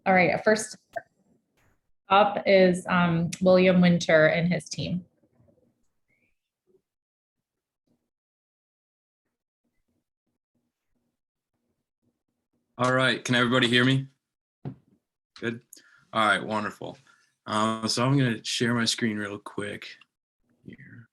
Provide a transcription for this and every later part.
All right, first up is William Winter and his team. All right, can everybody hear me? Good. All right, wonderful. So I'm going to share my screen real quick here.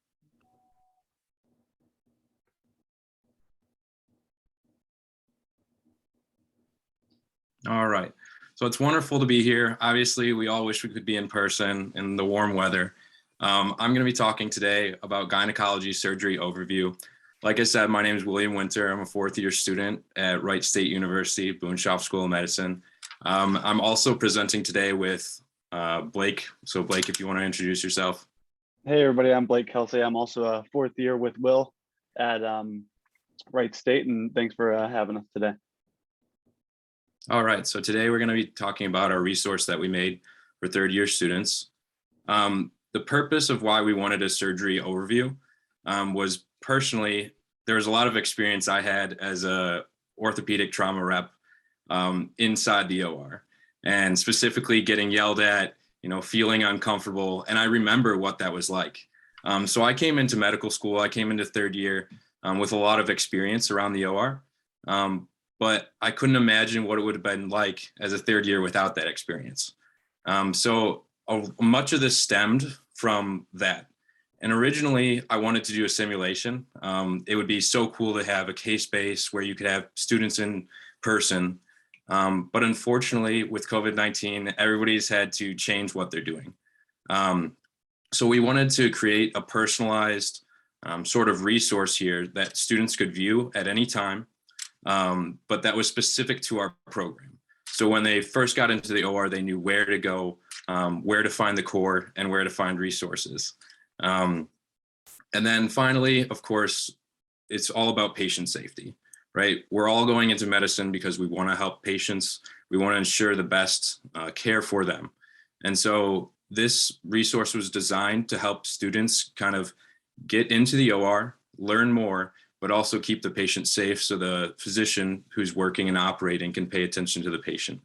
All right, so it's wonderful to be here. Obviously, we all wish we could be in person in the warm weather. I'm going to be talking today about gynecology surgery overview. Like I said, my name is William Winter. I'm a fourth-year student at Wright State University, Boone Schopf School of Medicine. I'm also presenting today with Blake. So Blake, if you want to introduce yourself. Hey everybody, I'm Blake Kelsey. I'm also a fourth year with Will at Wright State, and thanks for having us today. All right, so today we're going to be talking about our resource that we made for third year students. The purpose of why we wanted a surgery overview was personally, there was a lot of experience I had as a orthopedic trauma rep inside the OR, and specifically getting yelled at, feeling uncomfortable. And I remember what that was like. So I came into medical school, I came into third year with a lot of experience around the OR, but I couldn't imagine what it would have been like as a third year without that experience. So much of this stemmed from that. And originally I wanted to do a simulation. It would be so cool to have a case base where you could have students in person. But unfortunately with COVID-19, everybody's had to change what they're doing. So we wanted to create a personalized sort of resource here that students could view at any time, but that was specific to our program. So when they first got into the OR, they knew where to go, where to find the core, and where to find resources. And then finally, of course, it's all about patient safety, right? We're all going into medicine because we want to help patients. We want to ensure the best care for them. And so this resource was designed to help students kind of get into the OR, learn more, but also keep the patient safe so the physician who's working and operating can pay attention to the patient.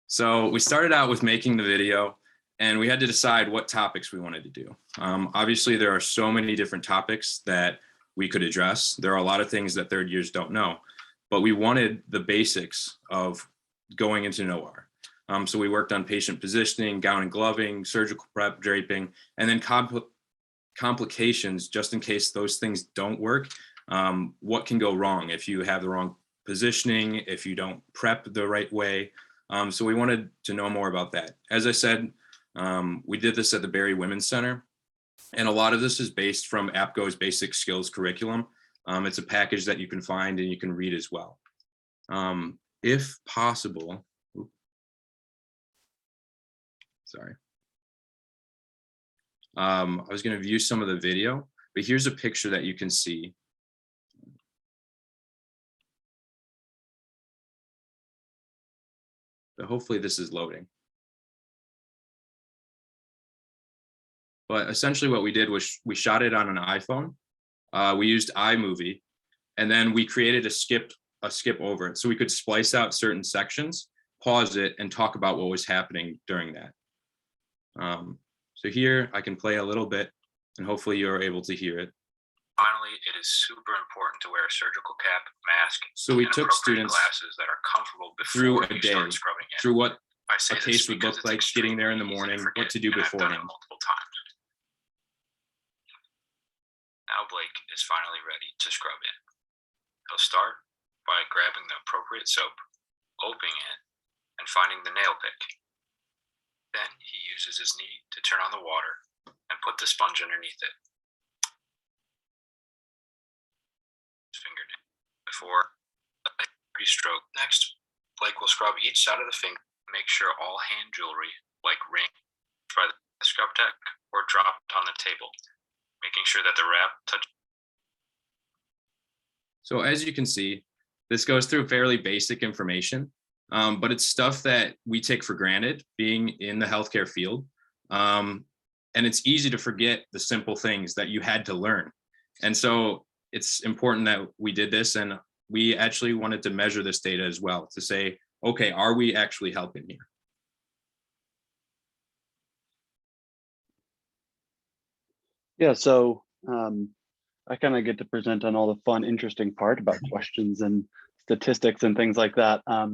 So we started out with making the video, and we had to decide what topics we wanted to do. Obviously, there are so many different topics that we could address. There are a lot of things that third years don't know, but we wanted the basics of going into an OR. So we worked on patient positioning, gown and gloving, surgical prep, draping, and then complications, just in case those things don't work. What can go wrong if you have the wrong positioning, if you don't prep the right way. So we wanted to know more about that. As I said, we did this at the Barry Women's Center, and a lot of this is based from APGO's basic skills curriculum. It's a package that you can find and you can read as well. If possible, sorry. I was going to view some of the video, but here's a picture that you can see. So hopefully this is loading. But essentially what we did was we shot it on an iPhone. We used iMovie, and then we created a skip over it. So we could splice out certain sections, pause it, and talk about what was happening during that. So here I can play a little bit, and hopefully you're able to hear it. Finally, it is super important to wear a surgical cap, mask, so we took students glasses that are comfortable through a day, through what a case would look like, getting there in the morning, what to do beforehand. Multiple times. Now Blake is finally ready to scrub in. He'll start by grabbing the appropriate soap, opening it, and finding the nail pick. Then he uses his knee to turn on the water and put the sponge underneath it. His fingernail before every stroke. Next, Blake will scrub each side of the finger to make sure all hand jewelry, like ring, by the scrub tech or dropped on the table, making sure that the wrap touches. So as you can see, this goes through fairly basic information. But it's stuff that we take for granted being in the healthcare field. And it's easy to forget the simple things that you had to learn. And so it's important that we did this, and we actually wanted to measure this data as well to say, okay, are we actually helping here? Yeah, so I kind of get to present on all the fun, interesting part about questions and statistics and things like that. But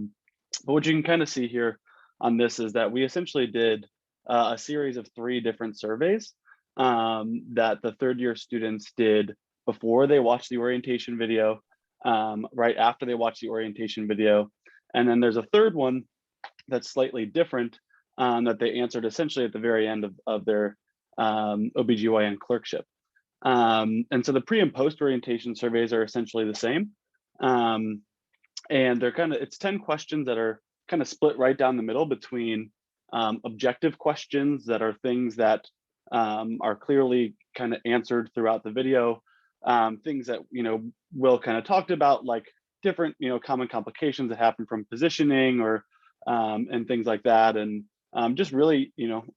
what you can kind of see here on this is that we essentially did a series of 3 different surveys that the third year students did before they watched the orientation video, right after they watched the orientation video. And then there's a third one that's slightly different that they answered essentially at the very end of their OBGYN clerkship. And so the pre and post orientation surveys are essentially the same. And they're it's 10 questions that are kind of split right down the middle between objective questions that are things that are clearly kind of answered throughout the video, things that, Will kind of talked about, like different, common complications that happen from positioning or and things like that. And just really,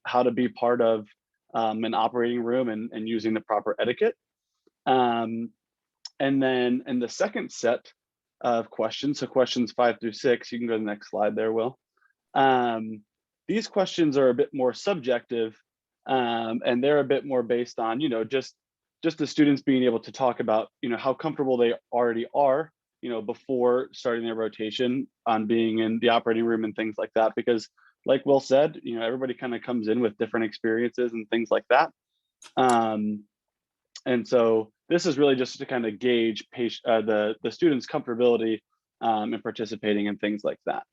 how to be part of an operating room and using the proper etiquette. And then in the second set of questions, so questions 5 through 6, you can go to the next slide there, Will. These questions are a bit more subjective, and they're a bit more based on, just the students being able to talk about, how comfortable they already are, before starting their rotation on being in the operating room and things like that. Because like Will said, everybody kind of comes in with different experiences and things like that. And so this is really just to kind of gauge the students' comfortability in participating in things like that.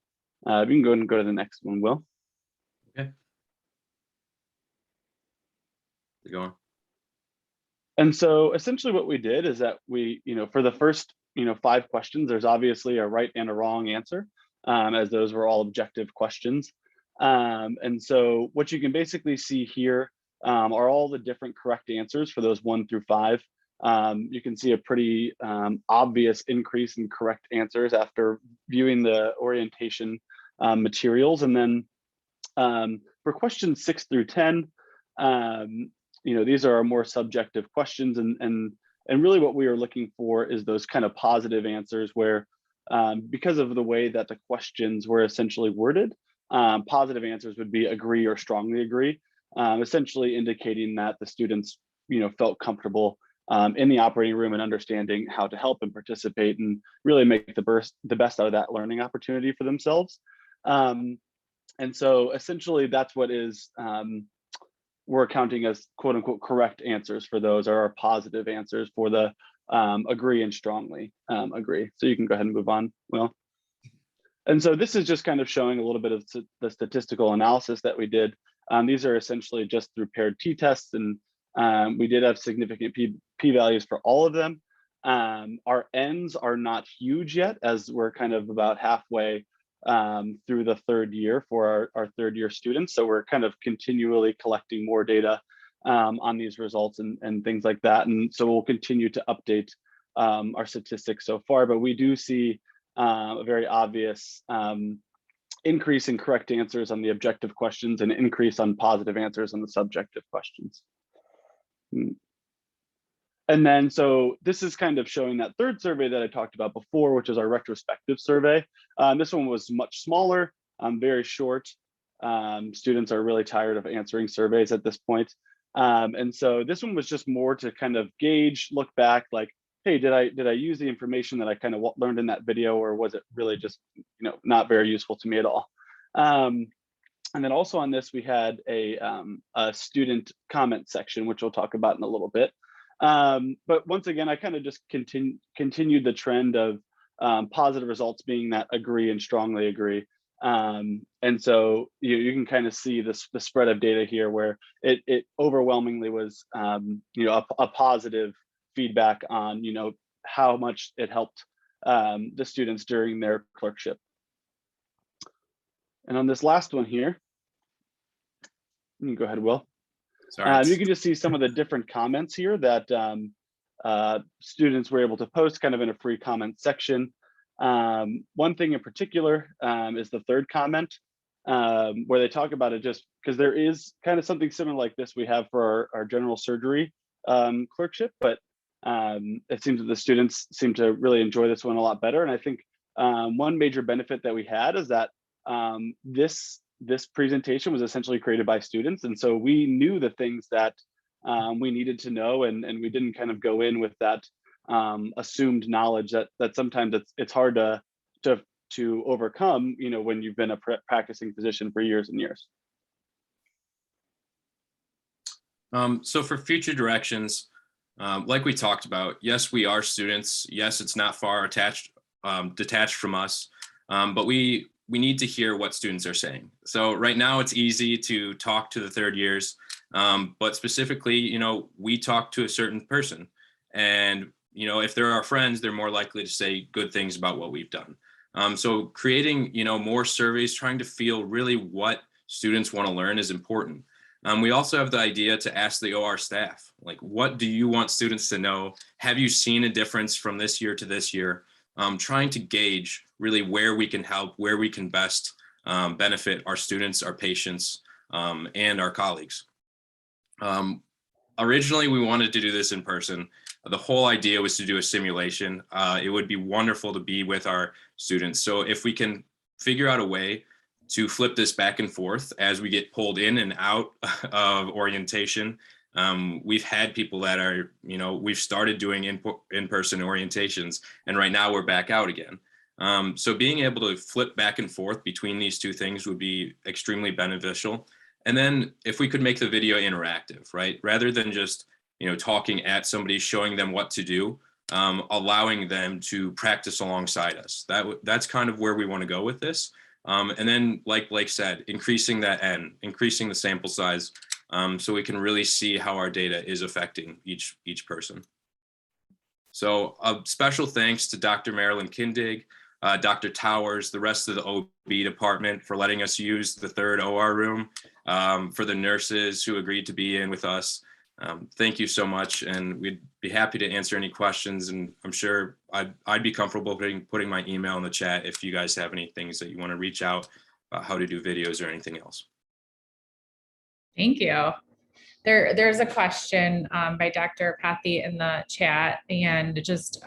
You can go ahead and go to the next one, Will. Okay. Go on. And so essentially what we did is that we, for the first, 5 questions, there's obviously a right and a wrong answer, as those were all objective questions. And so what you can basically see here are all the different correct answers for those 1 through 5. You can see a pretty obvious increase in correct answers after viewing the orientation materials. And then for questions 6 through 10, these are our more subjective questions, and really what we are looking for is those kind of positive answers where, because of the way that the questions were essentially worded, positive answers would be agree or strongly agree, essentially indicating that the students, felt comfortable in the operating room and understanding how to help and participate and really make the best out of that learning opportunity for themselves. And so essentially that's what is, we're counting as quote unquote correct answers for those, are our positive answers for the agree and strongly agree. So you can go ahead and move on, Will. And so this is just kind of showing a little bit of the statistical analysis that we did. These are essentially just through paired t-tests, and we did have significant p-values for all of them. Our ends are not huge yet, as we're kind of about halfway through the third year for our third year students. So we're kind of continually collecting more data on these results and things like that. And so we'll continue to update our statistics so far, but we do see a very obvious increase in correct answers on the objective questions and increase on positive answers on the subjective questions. And then, so this is kind of showing that third survey that I talked about before, which is our retrospective survey. This one was much smaller, very short. Students are really tired of answering surveys at this point. And so this one was just more to kind of gauge, look back, like, hey, did I use the information that I kind of learned in that video, or was it really just, not very useful to me at all? And then also on this, we had a student comment section, which we'll talk about in a little bit. But once again, I kind of just continued the trend of positive results being that agree and strongly agree. And so you can kind of see the spread of data here, where it overwhelmingly was a positive feedback on how much it helped the students during their clerkship. And on this last one here, you can go ahead, Will. Sorry. You can just see some of the different comments here that students were able to post kind of in a free comment section. One thing in particular is the third comment, where they talk about it, just because there is kind of something similar like this we have for our general surgery clerkship, but it seems that the students seem to really enjoy this one a lot better. And I think one major benefit that we had is that this presentation was essentially created by students, and so we knew the things that we needed to know, and we didn't kind of go in with that assumed knowledge that sometimes it's hard to overcome, you know, when you've been a practicing physician for years and years. So for future directions, like we talked about, yes, we are students. Yes, it's not far detached from us, but we need to hear what students are saying. So right now it's easy to talk to the third years, but specifically, you know, we talk to a certain person, and you know, if they're our friends, they're more likely to say good things about what we've done. So creating, you know, more surveys, trying to feel really what students want to learn is important. We also have the idea to ask the OR staff, like, what do you want students to know? Have you seen a difference from this year to this year? Trying to gauge really where we can help, where we can best benefit our students, our patients, and our colleagues. Originally, we wanted to do this in person. The whole idea was to do a simulation. It would be wonderful to be with our students. So if we can figure out a way to flip this back and forth as we get pulled in and out of orientation, we've had people that are, you know, we've started doing in-person orientations, and right now we're back out again. So being able to flip back and forth between these two things would be extremely beneficial. And then if we could make the video interactive, right? Rather than just, you know, talking at somebody, showing them what to do, allowing them to practice alongside us. That's kind of where we want to go with this. And then, like Blake said, increasing that N, increasing the sample size, so we can really see how our data is affecting each person. So a special thanks to Dr. Marilyn Kindig, Dr. Towers, the rest of the OB department for letting us use the third OR room, for the nurses who agreed to be in with us. Thank you so much, and we'd be happy to answer any questions, and I'm sure I'd be comfortable putting my email in the chat if you guys have any things that you want to reach out about how to do videos or anything else. Thank you. There's a question by Dr. Pathy in the chat, and just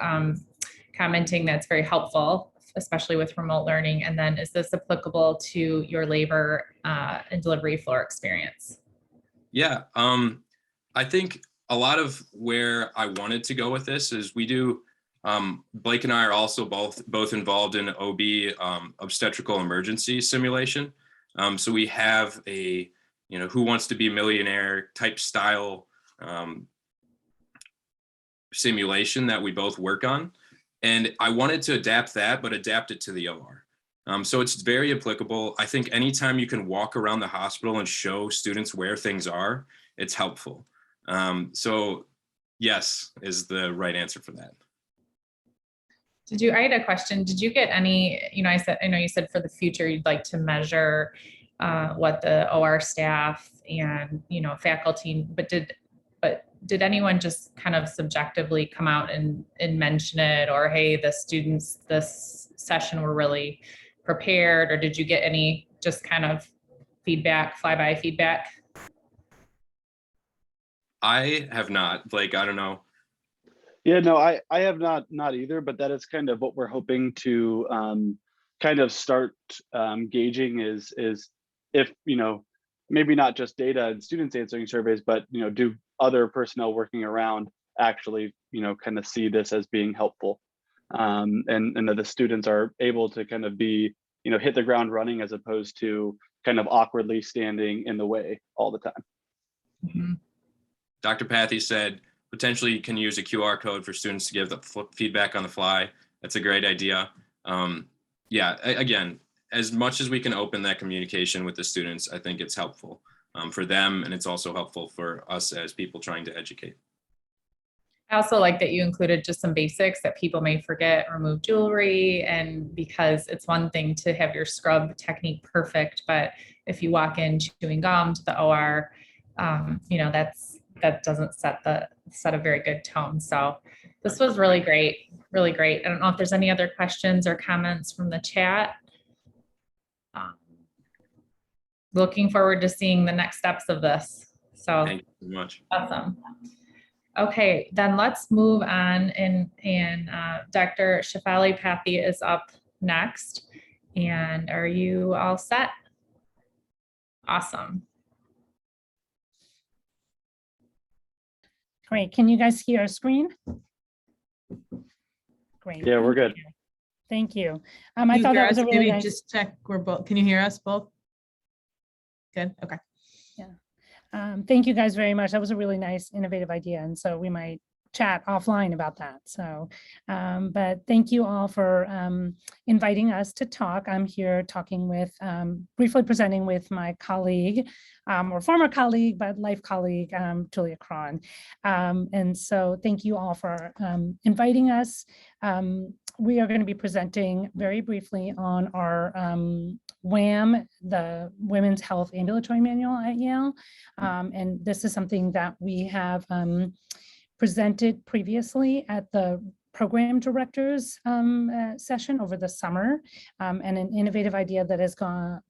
commenting that's very helpful, especially with remote learning. And then, is this applicable to your labor and delivery floor experience? Yeah. I think a lot of where I wanted to go with this is we do, Blake and I are also both involved in OB obstetrical emergency simulation. So we have a, you know, Who Wants to Be a Millionaire type style simulation that we both work on. And I wanted to adapt that, but adapt it to the OR. So it's very applicable. I think anytime you can walk around the hospital and show students where things are, it's helpful. So yes is the right answer for that. I had a question. Did you get any, you know, I know you said for the future, you'd like to measure what the OR staff and, you know, faculty, but did anyone just kind of subjectively come out and mention it, or, hey, the students this session were really prepared, or did you get any just kind of feedback, flyby feedback? I have not, Blake, I don't know. Yeah, no, I have not either, but that is kind of what we're hoping to kind of start gauging is if, you know, maybe not just data and students answering surveys, but, you know, do other personnel working around actually, you know, kind of see this as being helpful, and that the students are able to kind of be, you know, hit the ground running as opposed to kind of awkwardly standing in the way all the time. Mm-hmm. Dr. Pathy said, potentially you can use a QR code for students to give the feedback on the fly. That's a great idea. Yeah, again, as much as we can open that communication with the students, I think it's helpful for them, and it's also helpful for us as people trying to educate. I also like that you included just some basics that people may forget, remove jewelry, and because it's one thing to have your scrub technique perfect, but if you walk in chewing gum to the OR, you know, that doesn't set a very good tone. So this was really great, really great. I don't know if there's any other questions or comments from the chat. Looking forward to seeing the next steps of this. So thank you so much. Awesome. Okay, then let's move on, and Dr. Shefali Pathy is up next. And are you all set? Awesome. Great. Can you guys see our screen? Great. Yeah, we're good. Thank you. I thought that was a really Maybe nice. just check we're both. Can you hear us both? Good. Okay. Thank you guys very much. That was a really nice, innovative idea. And so we might chat offline about that. So, but thank you all for inviting us to talk. I'm here talking with, briefly presenting with my colleague, or former colleague, but life colleague, Julia Cron. And so thank you all for inviting us. We are going to be presenting very briefly on our WHAM, the Women's Health Ambulatory Manual at Yale. And this is something that we have presented previously at the program directors session over the summer, and an innovative idea that has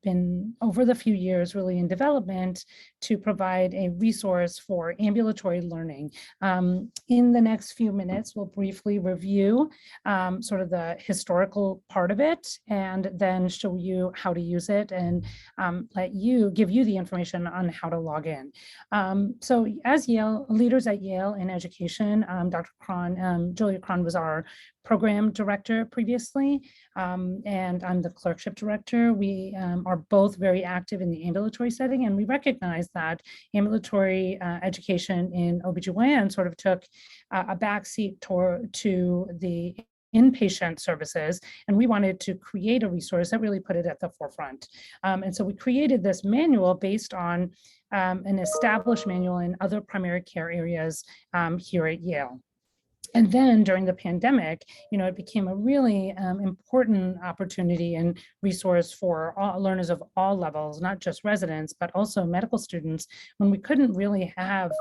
been over the few years really in development to provide a resource for ambulatory learning. In the next few minutes, we'll briefly review sort of the historical part of it, and then show you how to use it and give you the information on how to log in. So as Yale leaders at Yale in education, Dr. Cron, Julia Cron was our program director previously, and I'm the clerkship director. We are both very active in the ambulatory setting, and we recognize that ambulatory education in OB-GYN sort of took a backseat to the inpatient services, and we wanted to create a resource that really put it at the forefront. And so we created this manual based on an established manual in other primary care areas here at Yale. And then during the pandemic, it became a really important opportunity and resource for all learners of all levels, not just residents, but also medical students, when we couldn't really have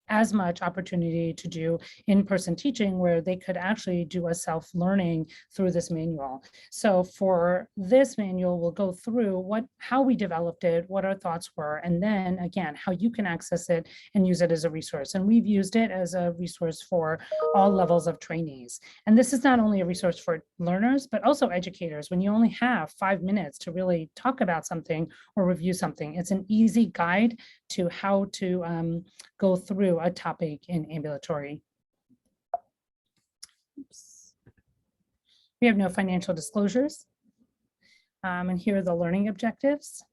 as much opportunity to do in-person teaching, where they could actually do a self-learning through this manual. So for this manual, we'll go through how we developed it, what our thoughts were, and then again, how you can access it and use it as a resource. And we've used it as a resource for all levels of trainees. And this is not only a resource for learners, but also educators. When you only have 5 minutes to really talk about something or review something, it's an easy guide to how to go through a topic in ambulatory. Oops. We have no financial disclosures. And here are the learning objectives.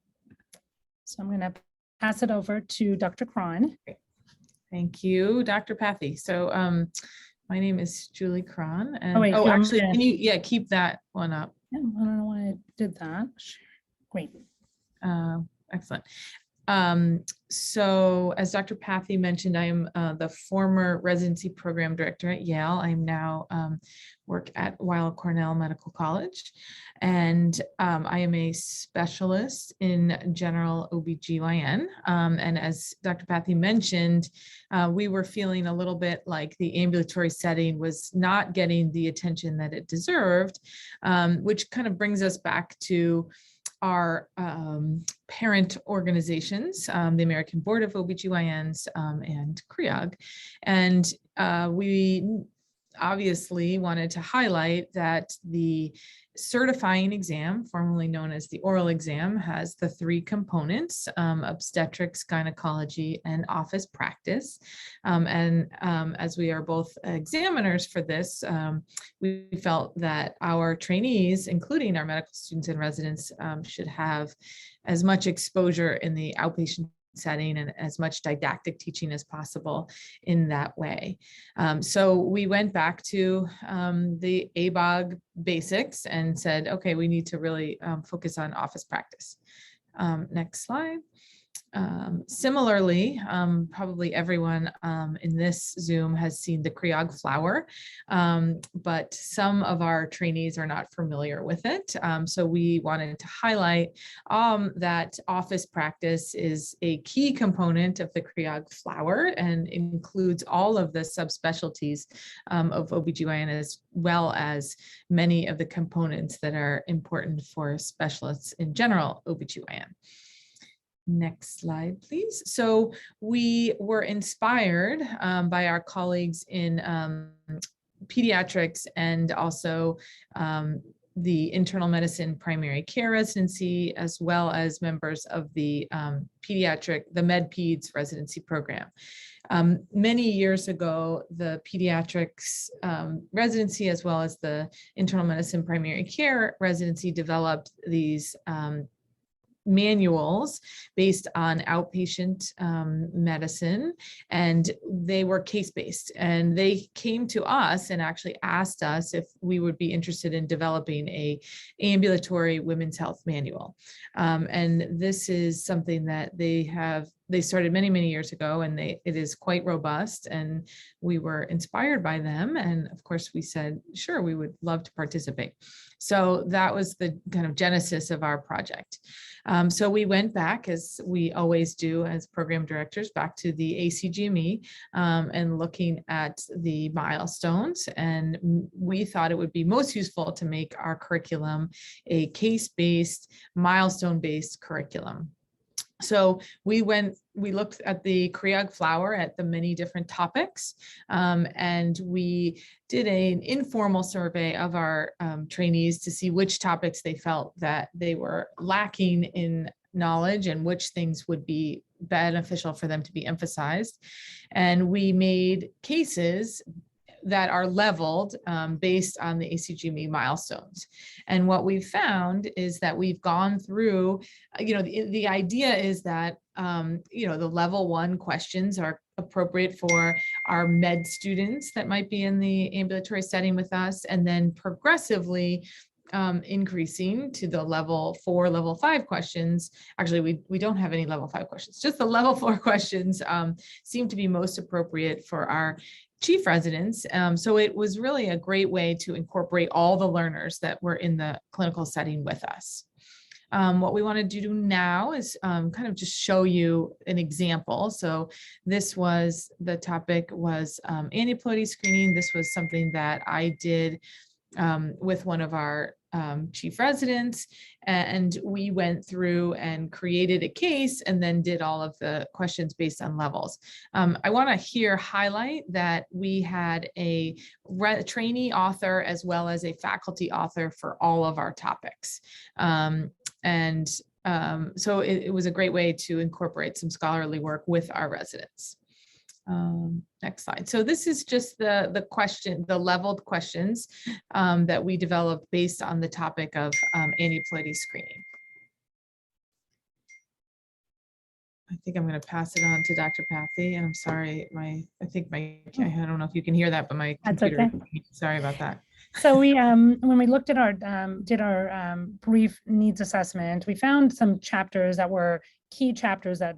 So I'm going to pass it over to Dr. Cron. Thank you, Dr. Pathy. So my name is Julie Cron. And actually, can you keep that one up? Yeah, I don't know why I did that. Great. Excellent. So as Dr. Pathy mentioned, I am the former residency program director at Yale. I'm now work at Weill Cornell Medical College, and I am a specialist in general OB-GYN. And as Dr. Pathy mentioned, we were feeling a little bit like the ambulatory setting was not getting the attention that it deserved, which kind of brings us back to our parent organizations, the American Board of OB-GYNs and CREOG. And we obviously wanted to highlight that the certifying exam, formerly known as the oral exam, has the 3 components: obstetrics, gynecology, and office practice. As we are both examiners for this, we felt that our trainees, including our medical students and residents, should have as much exposure in the outpatient setting and as much didactic teaching as possible in that way. So we went back to the APGO basics and said, okay, we need to really focus on office practice. Next slide. Similarly, probably everyone in this Zoom has seen the CREOG flower, but some of our trainees are not familiar with it. So we wanted to highlight that office practice is a key component of the CREOG flower and includes all of the subspecialties of OB-GYN, as well as many of the components that are important for specialists in general OB-GYN. Next slide, please. So we were inspired by our colleagues in pediatrics and also the internal medicine primary care residency, as well as members of the Med Peds residency program. Many years ago, the pediatrics residency, as well as the internal medicine primary care residency, developed these manuals based on outpatient medicine, and they were case-based, and they came to us and actually asked us if we would be interested in developing a ambulatory women's health manual. And this is something that they started many years ago, and it is quite robust, and we were inspired by them. And of course we said, sure, we would love to participate. So that was the kind of genesis of our project. So we went back, as we always do as program directors, back to the ACGME and looking at the milestones. And we thought it would be most useful to make our curriculum a case-based, milestone-based curriculum. So we looked at the Kriag flower at the many different topics, and we did an informal survey of our trainees to see which topics they felt that they were lacking in knowledge and which things would be beneficial for them to be emphasized. And we made cases that are leveled based on the ACGME milestones. And what we've found is that we've gone through, the idea is that, the level 1 questions are appropriate for our med students that might be in the ambulatory setting with us, and then progressively increasing to the level 4, level 5 questions. Actually, we don't have any level 5 questions, just the level 4 questions seem to be most appropriate for our chief residents. So it was really a great way to incorporate all the learners that were in the clinical setting with us. What we want to do now is kind of just show you an example. So the topic was aneuploidy screening. This was something that I did with one of our chief residents, and we went through and created a case and then did all of the questions based on levels. I want to highlight that we had a trainee author as well as a faculty author for all of our topics. So it was a great way to incorporate some scholarly work with our residents. Next slide. So this is just the leveled questions that we developed based on the topic of aneuploidy screening. I think I'm going to pass it on to Dr. Pathy, and I'm sorry, I don't know if you can hear that, but my computer, okay. Sorry about that. So we, when we looked at did our brief needs assessment, we found some chapters that were key chapters that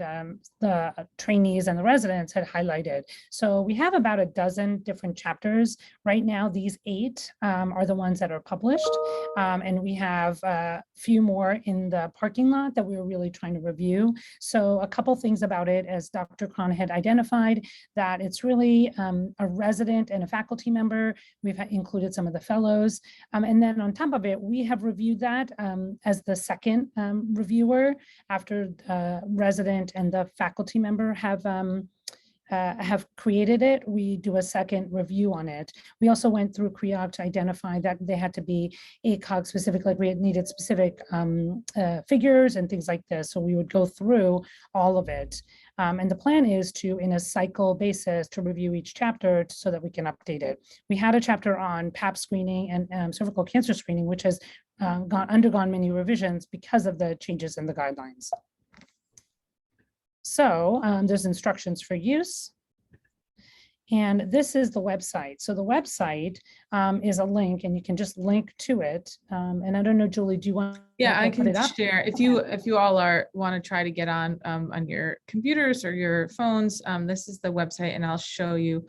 the trainees and the residents had highlighted. So we have about a dozen different chapters. Right now, these 8 are the ones that are published. And we have a few more in the parking lot that we were really trying to review. So a couple things about it, as Dr. Cron had identified, that it's really a resident and a faculty member. We've included some of the fellows. And then on top of it, we have reviewed that as the second reviewer after resident and the faculty member have created it. We do a second review on it. We also went through CREOG to identify that they had to be ACOG specific, like we needed specific figures and things like this. So we would go through all of it. And the plan is to, in a cycle basis, to review each chapter so that we can update it. We had a chapter on Pap screening and cervical cancer screening, which has undergone many revisions because of the changes in the guidelines. So there's instructions for use. And this is the website. So the website is a link, and you can just link to it. And I don't know, Julie, do you want? Yeah, I can share. If you all want to try to get on your computers or your phones, this is the website, and I'll show you.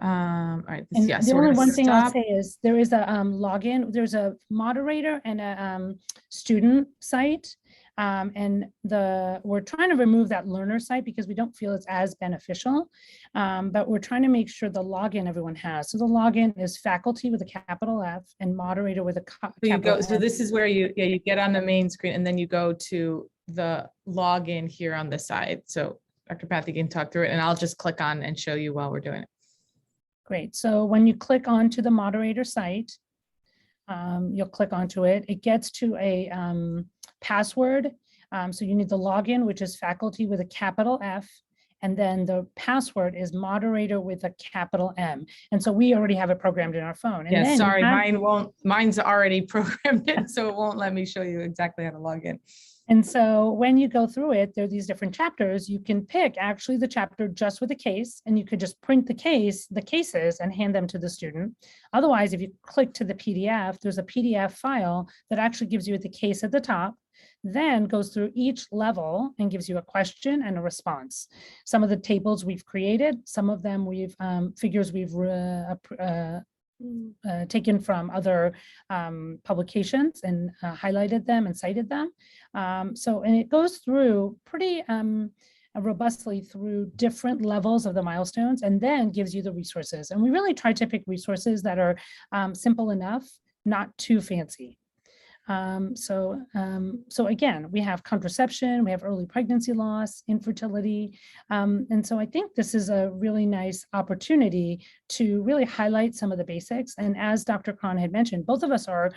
All right. Yes. The only one thing I'll say is there is a login. There's a moderator and a student site. And we're trying to remove that learner site because we don't feel it's as beneficial, but we're trying to make sure the login everyone has. So the login is faculty with a capital F and moderator with a capital F. So this is where you get on the main screen, and then you go to the login here on the side. So Dr. Pathy can talk through it, and I'll just click on and show you while we're doing it. Great. So when you click onto the moderator site, You'll click onto it. It gets to a password. So you need the login, which is faculty with a capital F. And then the password is moderator with a capital M. And so we already have it programmed in our phone. And Yeah, then sorry, mine's already programmed in, so it won't let me show you exactly how to log in. And so when you go through it, there are these different chapters. You can pick actually the chapter just with a case, and you could just print the cases and hand them to the student. Otherwise, if you click to the PDF, there's a PDF file that actually gives you the case at the top, then goes through each level and gives you a question and a response. Some of the tables we've created, some of them figures we've taken from other publications and highlighted them and cited them. And it goes through pretty robustly through different levels of the milestones, and then gives you the resources. And we really try to pick resources that are simple enough, not too fancy. So again, we have contraception, we have early pregnancy loss, infertility. And so I think this is a really nice opportunity to really highlight some of the basics. And as Dr. Cron had mentioned, both of us are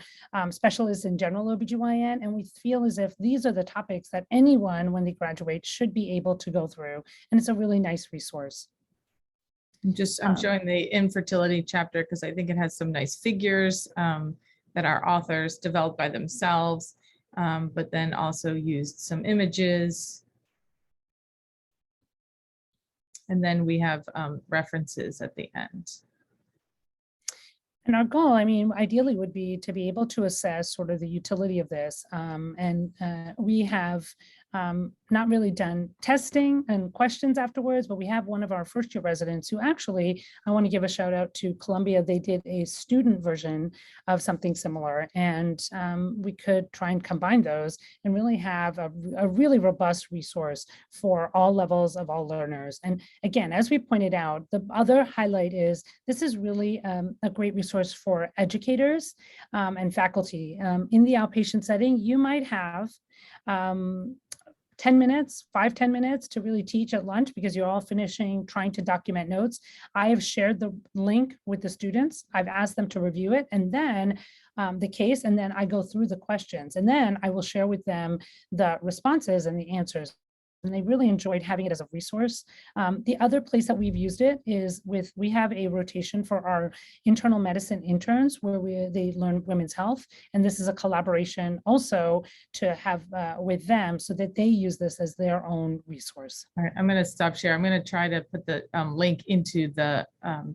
specialists in general OB-GYN, and we feel as if these are the topics that anyone, when they graduate, should be able to go through. And it's a really nice resource. I'm showing the infertility chapter because I think it has some nice figures that our authors developed by themselves, but then also used some images. And then we have references at the end. And our goal, I mean, ideally would be to be able to assess sort of the utility of this. We have not really done testing and questions afterwards, but we have one of our first year residents who actually, I want to give a shout out to Columbia. They did a student version of something similar, and we could try and combine those and really have a really robust resource for all levels of all learners. And again, as we pointed out, the other highlight is this is really a great resource for educators and faculty. In the outpatient setting, you might have 10 minutes, 5-10 minutes to really teach at lunch because you're all finishing trying to document notes. I have shared the link with the students. I've asked them to review it, and then the case, and then I go through the questions, and then I will share with them the responses and the answers. And they really enjoyed having it as a resource. The other place that we've used it is we have a rotation for our internal medicine interns where they learn women's health. And this is a collaboration also to have with them so that they use this as their own resource. All right, I'm going to stop share. I'm going to try to put the link into the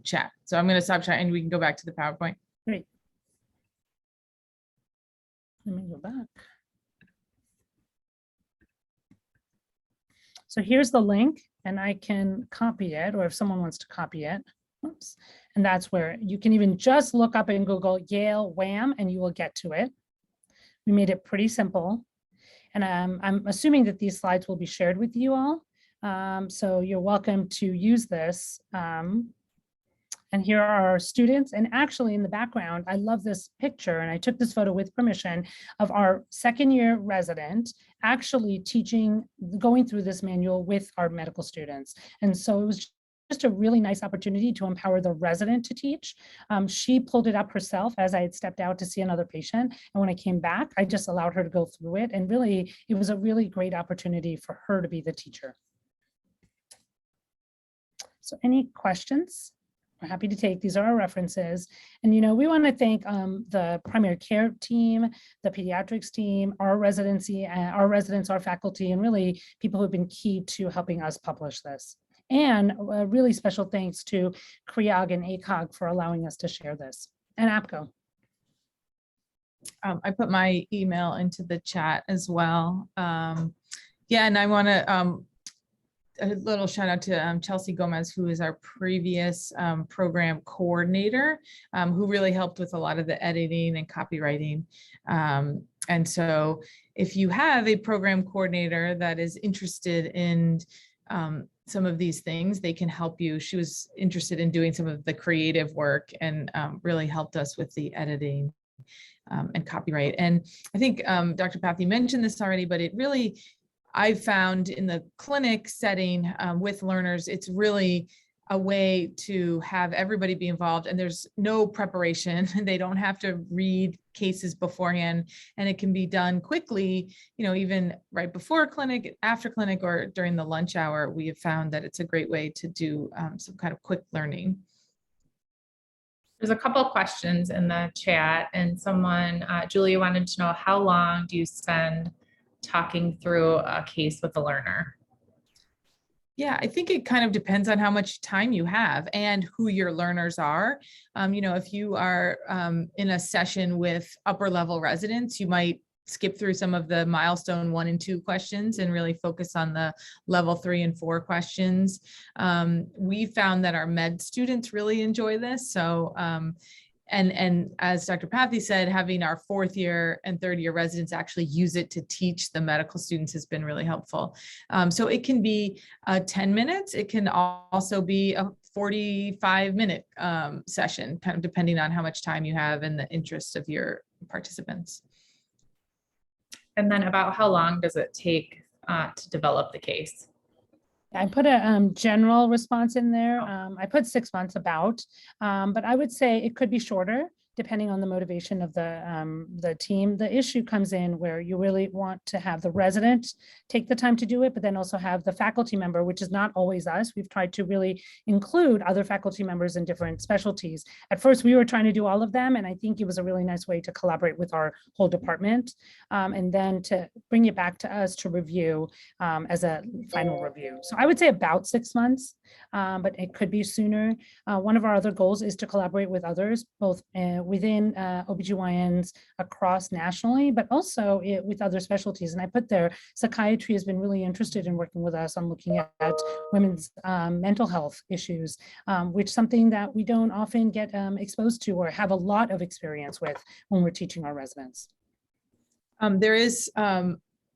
chat. So I'm going to stop share and we can go back to the PowerPoint. Great. Let me go back. So here's the link, and I can copy it, or if someone wants to copy it, oops, and that's where you can even just look up in Google Yale WAM and you will get to it. We made it pretty simple. And I'm assuming that these slides will be shared with you all. So you're welcome to use this. And here are our students. And actually in the background, I love this picture. And I took this photo with permission of our second year resident actually going through this manual with our medical students. And so it was just a really nice opportunity to empower the resident to teach. She pulled it up herself as I had stepped out to see another patient. And when I came back, I just allowed her to go through it. And really, it was a really great opportunity for her to be the teacher. So any questions? We're happy to take. These are our references. And, you know, we want to thank the primary care team, the pediatrics team, our residents, our faculty, and really people who've been key to helping us publish this. And a really special thanks to CREOG and APGO for allowing us to share this, and APGO. I put my email into the chat as well. Yeah, and I want to a little shout out to Chelsea Gomez, who is our previous program coordinator, who really helped with a lot of the editing and copywriting. And so if you have a program coordinator that is interested in some of these things, they can help you. She was interested in doing some of the creative work and really helped us with the editing and copyright. And I think Dr. Pathy mentioned this already, but it really, I found in the clinic setting with learners, it's really a way to have everybody be involved, and there's no preparation. They don't have to read cases beforehand, and it can be done quickly, even right before clinic, after clinic, or during the lunch hour. We have found that it's a great way to do some kind of quick learning. There's a couple of questions in the chat, and someone, Julia, wanted to know, how long do you spend talking through a case with the learner? Yeah, I think it kind of depends on how much time you have and who your learners are. If you are in a session with upper level residents, you might skip through some of the milestone 1 and 2 questions and really focus on the level 3 and 4 questions. We found that our med students really enjoy this. So, and as Dr. Pathy said, having our 4th year and 3rd year residents actually use it to teach the medical students has been really helpful. So it can be 10 minutes. It can also be a 45-minute session, kind of depending on how much time you have and the interest of your participants. And then about how long does it take to develop the case? I put a general response in there. I put 6 months about, but I would say it could be shorter depending on the motivation of the team. The issue comes in where you really want to have the resident take the time to do it, but then also have the faculty member, which is not always us. We've tried to really include other faculty members in different specialties. At first, we were trying to do all of them, and I think it was a really nice way to collaborate with our whole department, and then to bring it back to us to review as a final review. So I would say about 6 months, but it could be sooner. One of our other goals is to collaborate with others, both within OBGYNs across nationally, but also with other specialties. And I put there, psychiatry has been really interested in working with us on looking at women's mental health issues, which is something that we don't often get exposed to or have a lot of experience with when we're teaching our residents. There is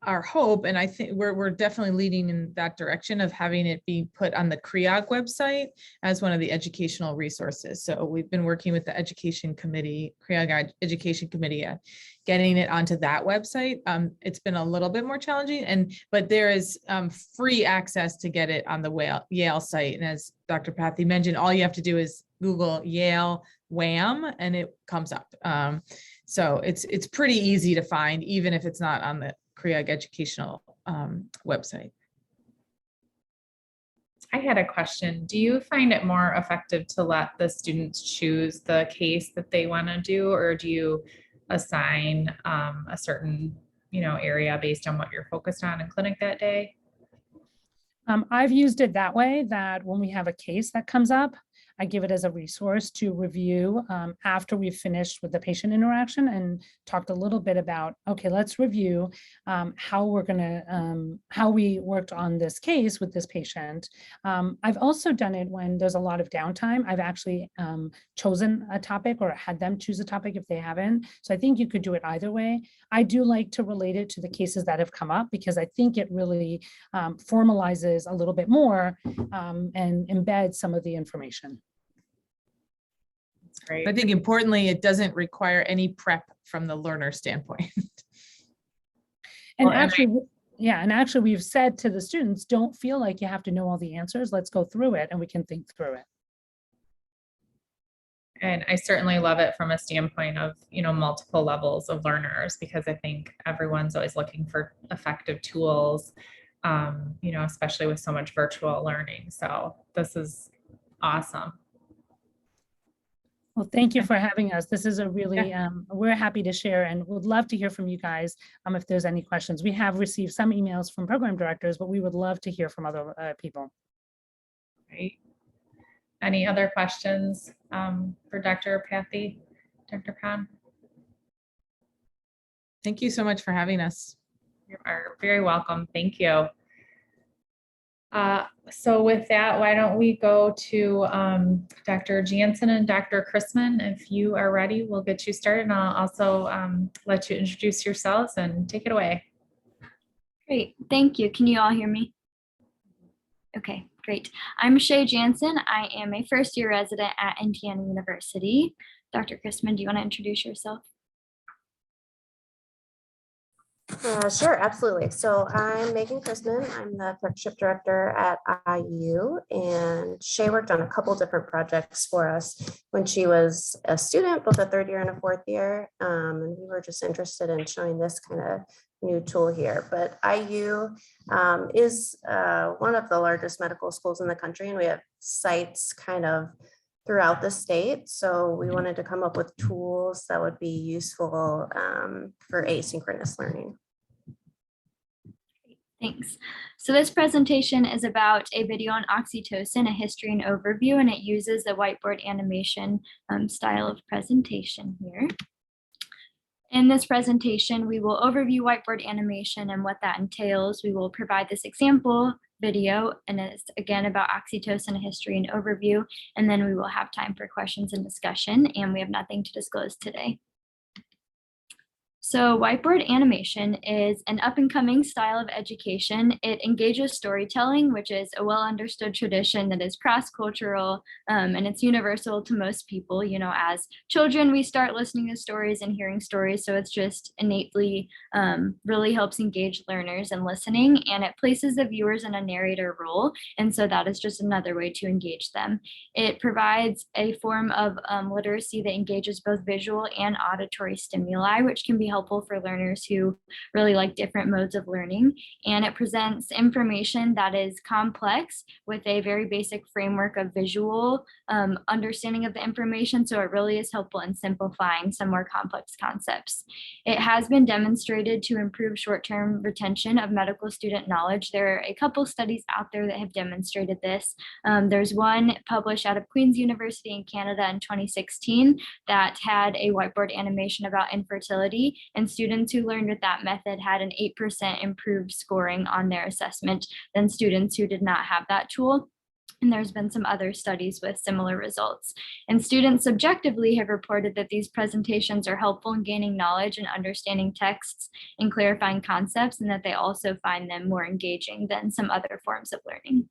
our hope, and I think we're definitely leading in that direction of having it be put on the CREOG website as one of the educational resources. So we've been working with the education committee, CREOG education committee, getting it onto that website. It's been a little bit more challenging, but there is free access to get it on the Yale site. And as Dr. Pathy mentioned, all you have to do is Google Yale WAM and it comes up. So it's pretty easy to find, even if it's not on the CREOG educational website. I had a question. Do you find it more effective to let the students choose the case that they want to do, or do you assign a certain area based on what you're focused on in clinic that day? I've used it that way, that when we have a case that comes up, I give it as a resource to review after we've finished with the patient interaction and talked a little bit about, okay, let's review how we worked on this case with this patient. I've also done it when there's a lot of downtime. I've actually chosen a topic or had them choose a topic if they haven't. So I think you could do it either way. I do like to relate it to the cases that have come up because I think it really formalizes a little bit more and embeds some of the information. That's great. I think importantly, it doesn't require any prep from the learner standpoint. And actually we've said to the students, don't feel like you have to know all the answers. Let's go through it and we can think through it. And I certainly love it from a standpoint of, multiple levels of learners, because I think everyone's always looking for effective tools, especially with so much virtual learning. So this is awesome. Well, thank you for having us. This is a really, we're happy to share and would love to hear from you guys if there's any questions. We have received some emails from program directors, but we would love to hear from other people. Great. Any other questions for Dr. Pathy, Dr. Khan? Thank you so much for having us. You are very welcome. Thank you. So with that, why don't we go to Dr. Jansen and Dr. Chrisman. If you are ready, we'll get you started, and I'll also let you introduce yourselves and take it away. Great, thank you. Can you all hear me? Okay, great. I'm Shay Jansen. I am a first-year resident at Indiana University. Dr. Chrisman, do you want to introduce yourself? Sure, absolutely. So I'm Megan Chrisman. I'm the apprenticeship director at IU, and Shay worked on a couple different projects for us when she was a student, both a third year and a fourth year. And we were just interested in showing this kind of new tool here. But IU is one of the largest medical schools in the country, and we have sites kind of throughout the state. So we wanted to come up with tools that would be useful for asynchronous learning. Thanks. So this presentation is about a video on oxytocin, a history and overview, and it uses the whiteboard animation style of presentation here. In this presentation, we will overview whiteboard animation and what that entails. We will provide this example video, and it's again about oxytocin, a history and overview, and then we will have time for questions and discussion, and we have nothing to disclose today. So whiteboard animation is an up-and-coming style of education. It engages storytelling, which is a well-understood tradition that is cross-cultural, and it's universal to most people. You know, as children, we start listening to stories and hearing stories, so it's just innately really helps engage learners in listening, and it places the viewers in a narrator role, and so that is just another way to engage them. It provides a form of literacy that engages both visual and auditory stimuli, which can be helpful for learners who really like different modes of learning. And it presents information that is complex with a very basic framework of visual understanding of the information. So it really is helpful in simplifying some more complex concepts. It has been demonstrated to improve short-term retention of medical student knowledge. There are a couple studies out there that have demonstrated this. There's one published out of Queen's University in Canada in 2016 that had a whiteboard animation about infertility, and students who learned with that method had an 8% improved scoring on their assessment than students who did not have that tool. And there's been some other studies with similar results. And students subjectively have reported that these presentations are helpful in gaining knowledge and understanding texts and clarifying concepts, and that they also find them more engaging than some other forms of learning.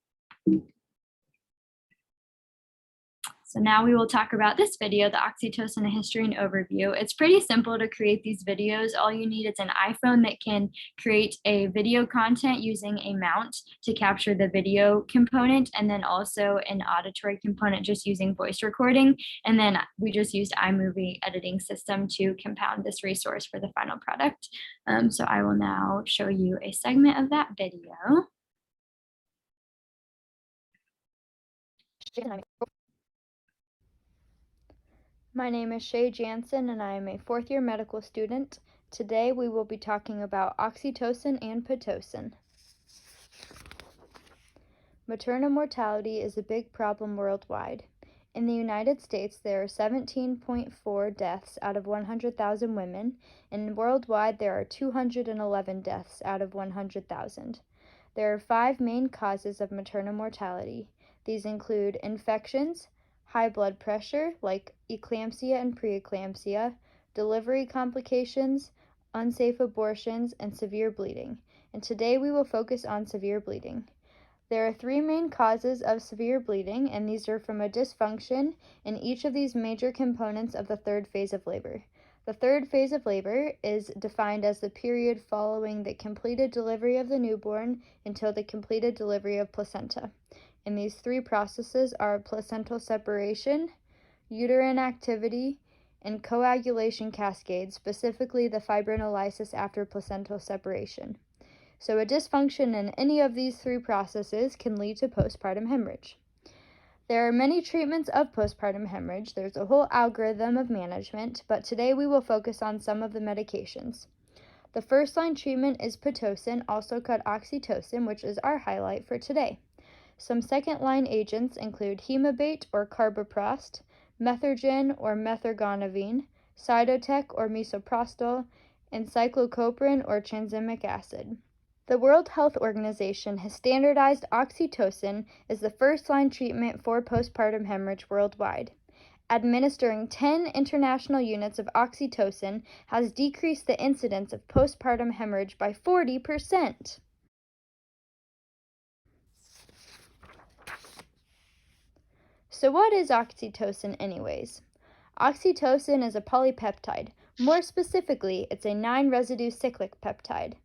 So now we will talk about this video, the oxytocin, a history and overview. It's pretty simple to create these videos. All you need is an iPhone that can create a video content using a mount to capture the video component, and then also an auditory component just using voice recording. And then we just used iMovie editing system to compound this resource for the final product. So I will now show you a segment of that video. My name is Shay Jansen, and I am a fourth-year medical student. Today we will be talking about oxytocin and pitocin. Maternal mortality is a big problem worldwide. In the United States, there are 17.4 deaths out of 100,000 women, and worldwide there are 211 deaths out of 100,000. There are 5 main causes of maternal mortality. These include infections, high blood pressure like eclampsia and preeclampsia, delivery complications, unsafe abortions, and severe bleeding. And today we will focus on severe bleeding. There are 3 main causes of severe bleeding, and these are from a dysfunction in each of these major components of the third phase of labor. The third phase of labor is defined as the period following the completed delivery of the newborn until the completed delivery of placenta. And these 3 processes are placental separation, uterine activity, and coagulation cascade, specifically the fibrinolysis after placental separation. So a dysfunction in any of these 3 processes can lead to postpartum hemorrhage. There are many treatments of postpartum hemorrhage. There's a whole algorithm of management, but today we will focus on some of the medications. The first-line treatment is pitocin, also called oxytocin, which is our highlight for today. Some second-line agents include hemabate or carboprost, methergin or methergonavine, cytotec or misoprostol, and cyclocoparin or tranexamic acid. The World Health Organization has standardized oxytocin as the first-line treatment for postpartum hemorrhage worldwide. Administering 10 international units of oxytocin has decreased the incidence of postpartum hemorrhage by 40%. So what is oxytocin anyways? Oxytocin is a polypeptide, More specifically, it's a 9-residue cyclic peptide.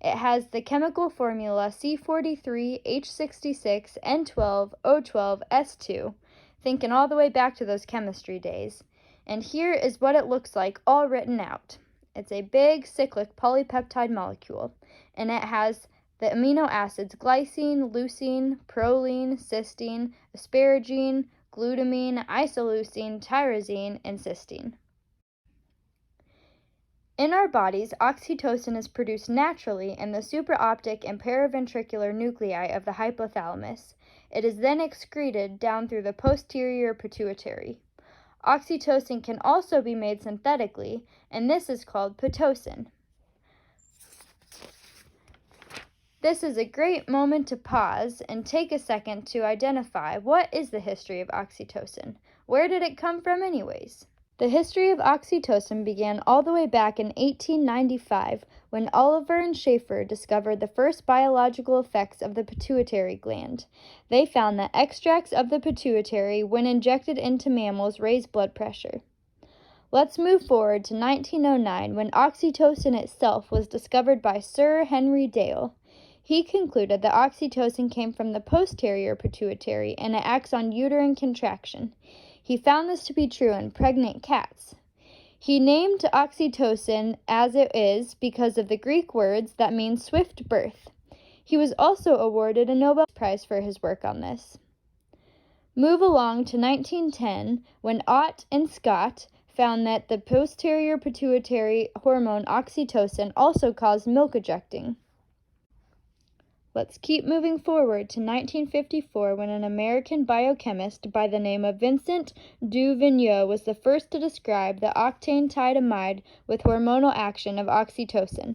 It has the chemical formula C43H66N12O12S2, thinking all the way back to those chemistry days. And here is what it looks like all written out. It's a big cyclic polypeptide molecule, and it has the amino acids glycine, leucine, proline, cysteine, asparagine, glutamine, isoleucine, tyrosine, and cysteine. In our bodies, oxytocin is produced naturally in the supraoptic and paraventricular nuclei of the hypothalamus. It is then excreted down through the posterior pituitary. Oxytocin can also be made synthetically, and this is called pitocin. This is a great moment to pause and take a second to identify what is the history of oxytocin. Where did it come from anyways? The history of oxytocin began all the way back in 1895 when Oliver and Schaefer discovered the first biological effects of the pituitary gland. They found that extracts of the pituitary, when injected into mammals, raise blood pressure. Let's move forward to 1909 when oxytocin itself was discovered by Sir Henry Dale. He concluded that oxytocin came from the posterior pituitary and it acts on uterine contraction. He found this to be true in pregnant cats. He named oxytocin as it is because of the Greek words that mean swift birth. He was also awarded a Nobel Prize for his work on this. Move along to 1910 when Ott and Scott found that the posterior pituitary hormone oxytocin also caused milk ejecting. Let's keep moving forward to 1954 when an American biochemist by the name of Vincent du Vigneault was the first to describe the octane-tide-amide with hormonal action of oxytocin.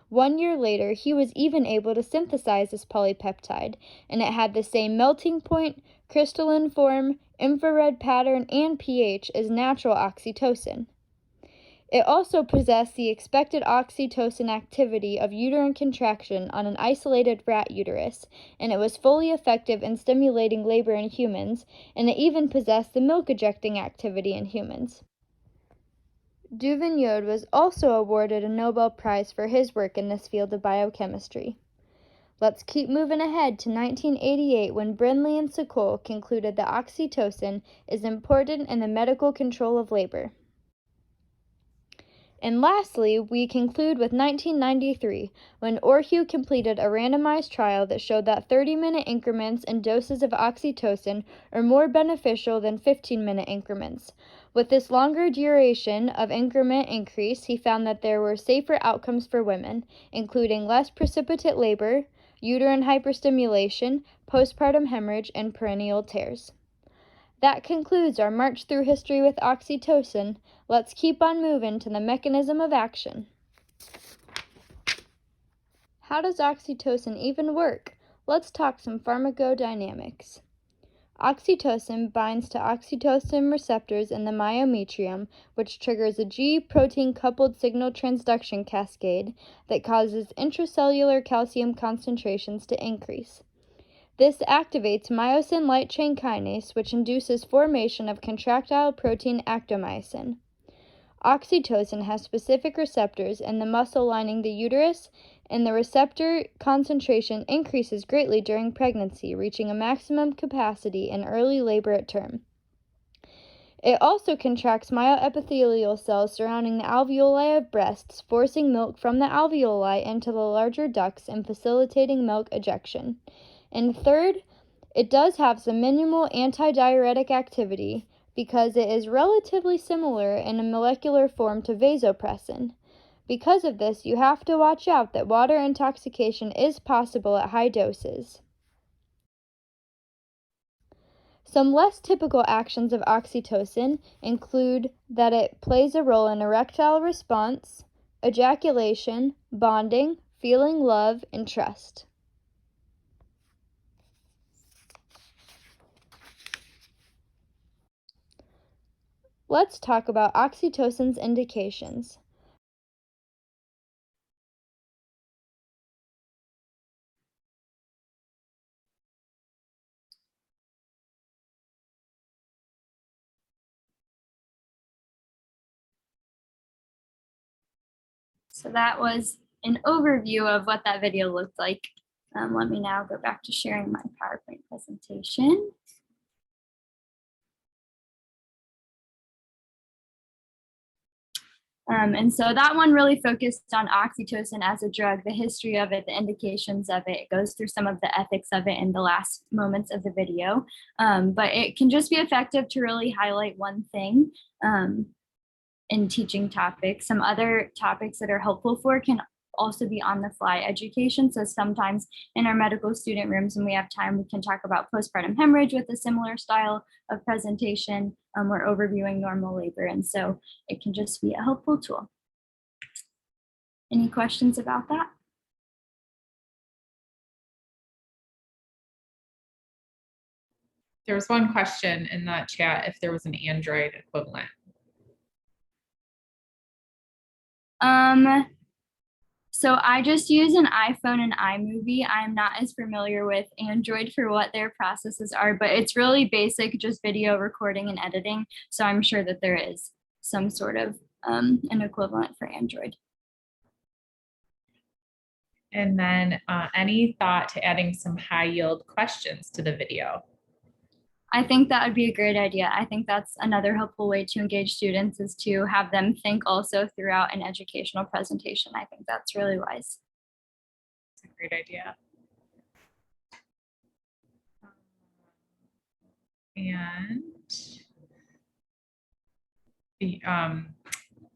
1 year later, he was even able to synthesize this polypeptide, and it had the same melting point, crystalline form, infrared pattern, and pH as natural oxytocin. It also possessed the expected oxytocin activity of uterine contraction on an isolated rat uterus, and it was fully effective in stimulating labor in humans, and it even possessed the milk-ejecting activity in humans. Du Vigneault was also awarded a Nobel Prize for his work in this field of biochemistry. Let's keep moving ahead to 1988 when Brindley and Sokol concluded that oxytocin is important in the medical control of labor. And lastly, we conclude with 1993, when Orhue completed a randomized trial that showed that 30-minute increments in doses of oxytocin are more beneficial than 15-minute increments. With this longer duration of increment increase, he found that there were safer outcomes for women, including less precipitate labor, uterine hyperstimulation, postpartum hemorrhage, and perineal tears. That concludes our march through history with oxytocin. Let's keep on moving to the mechanism of action. How does oxytocin even work? Let's talk some pharmacodynamics. Oxytocin binds to oxytocin receptors in the myometrium, which triggers a G protein-coupled signal transduction cascade that causes intracellular calcium concentrations to increase. This activates myosin light chain kinase, which induces formation of contractile protein actomyosin. Oxytocin has specific receptors in the muscle lining the uterus, and the receptor concentration increases greatly during pregnancy, reaching a maximum capacity in early labor at term. It also contracts myoepithelial cells surrounding the alveoli of breasts, forcing milk from the alveoli into the larger ducts and facilitating milk ejection. And third, it does have some minimal antidiuretic activity because it is relatively similar in a molecular form to vasopressin. Because of this, you have to watch out that water intoxication is possible at high doses. Some less typical actions of oxytocin include that it plays a role in erectile response, ejaculation, bonding, feeling love, and trust. Let's talk about oxytocin's indications. So that was an overview of what that video looked like. Let me now go back to sharing my PowerPoint presentation. And so that one really focused on oxytocin as a drug, the history of it, the indications of it. It goes through some of the ethics of it in the last moments of the video. But it can just be effective to really highlight one thing in teaching topics. Some other topics that are helpful for can also be on the fly education. So sometimes in our medical student rooms, when we have time, we can talk about postpartum hemorrhage with a similar style of presentation. We're overviewing normal labor, and so it can just be a helpful tool. Any questions about that? There was one question in that chat if there was an Android equivalent. So I just use an iPhone and iMovie. I'm not as familiar with Android for what their processes are, but it's really basic, just video recording and editing. So I'm sure that there is some sort of an equivalent for Android. And then any thought to adding some high yield questions to the video? I think that would be a great idea. I think that's another helpful way to engage students, is to have them think also throughout an educational presentation. I think that's really wise. It's a great idea. And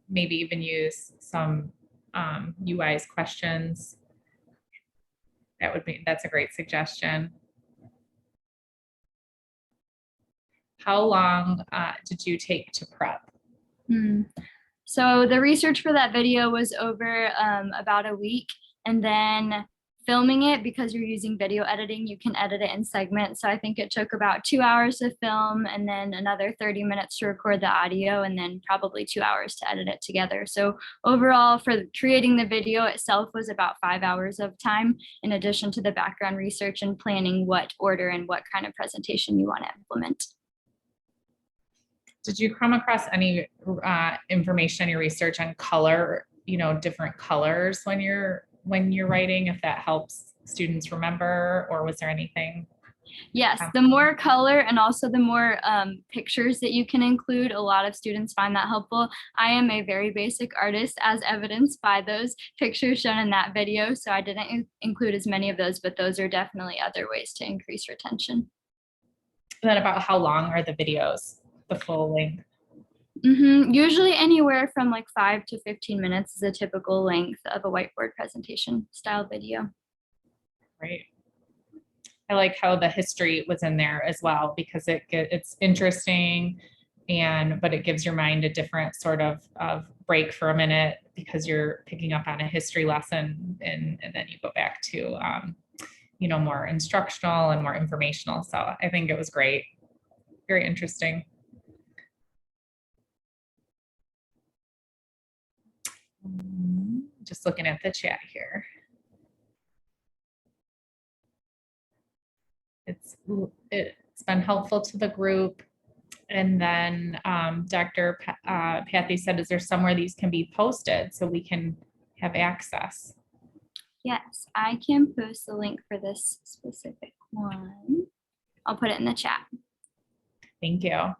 maybe even use some UI's questions. That's a great suggestion. How long did you take to prep? So the research for that video was over about a week, and then filming it, because you're using video editing, you can edit it in segments. So I think it took about 2 hours to film, and then another 30 minutes to record the audio, and then probably 2 hours to edit it together. So overall, for creating the video itself was about 5 hours of time, in addition to the background research and planning what order and what kind of presentation you want to implement. Did you come across any information in your research on color, different colors when you're writing, if that helps students remember, or was there anything? Yes, the more color and also the more pictures that you can include, a lot of students find that helpful. I am a very basic artist, as evidenced by those pictures shown in that video, so I didn't include as many of those, but those are definitely other ways to increase retention. And then about how long are the videos? The full length? Usually anywhere from like 5 to 15 minutes is a typical length of a whiteboard presentation style video. Right. I like how the history was in there as well, because it's interesting, but it gives your mind a different sort of break for a minute, because you're picking up on a history lesson, and then you go back to more instructional and more informational. So I think it was great. Very interesting. Just looking at the chat here. It's been helpful to the group. And then Dr. Pathy said, is there somewhere these can be posted so we can have access? Yes, I can post the link for this specific one. I'll put it in the chat. Thank you.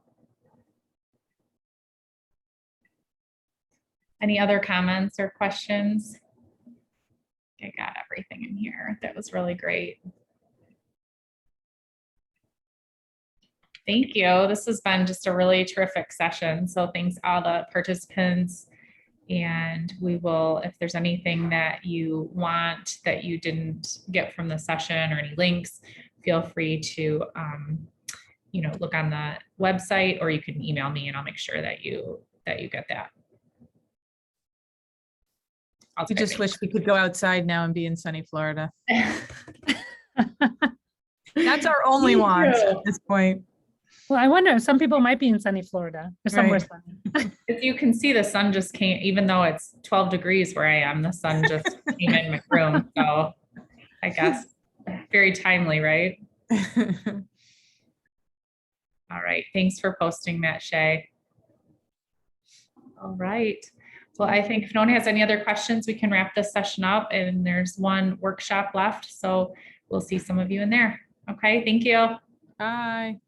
Any other comments or questions? I got everything in here. That was really great. Thank you. This has been just a really terrific session. So thanks all the participants. And we will, if there's anything that you want that you didn't get from the session or any links, feel free to look on the website, or you can email me and I'll make sure that you get that. I just wish we could go outside now and be in sunny Florida. That's our only want at this point. Well, I wonder, some people might be in sunny Florida or somewhere sunny. As you can see, the sun just came, even though it's 12 degrees where I am, the sun just came in my room. So I guess very timely, right? All right. Thanks for posting that, Shay. All right. Well, I think if no one has any other questions, we can wrap this session up, and there's one workshop left. So we'll see some of you in there. Okay, thank you. Bye.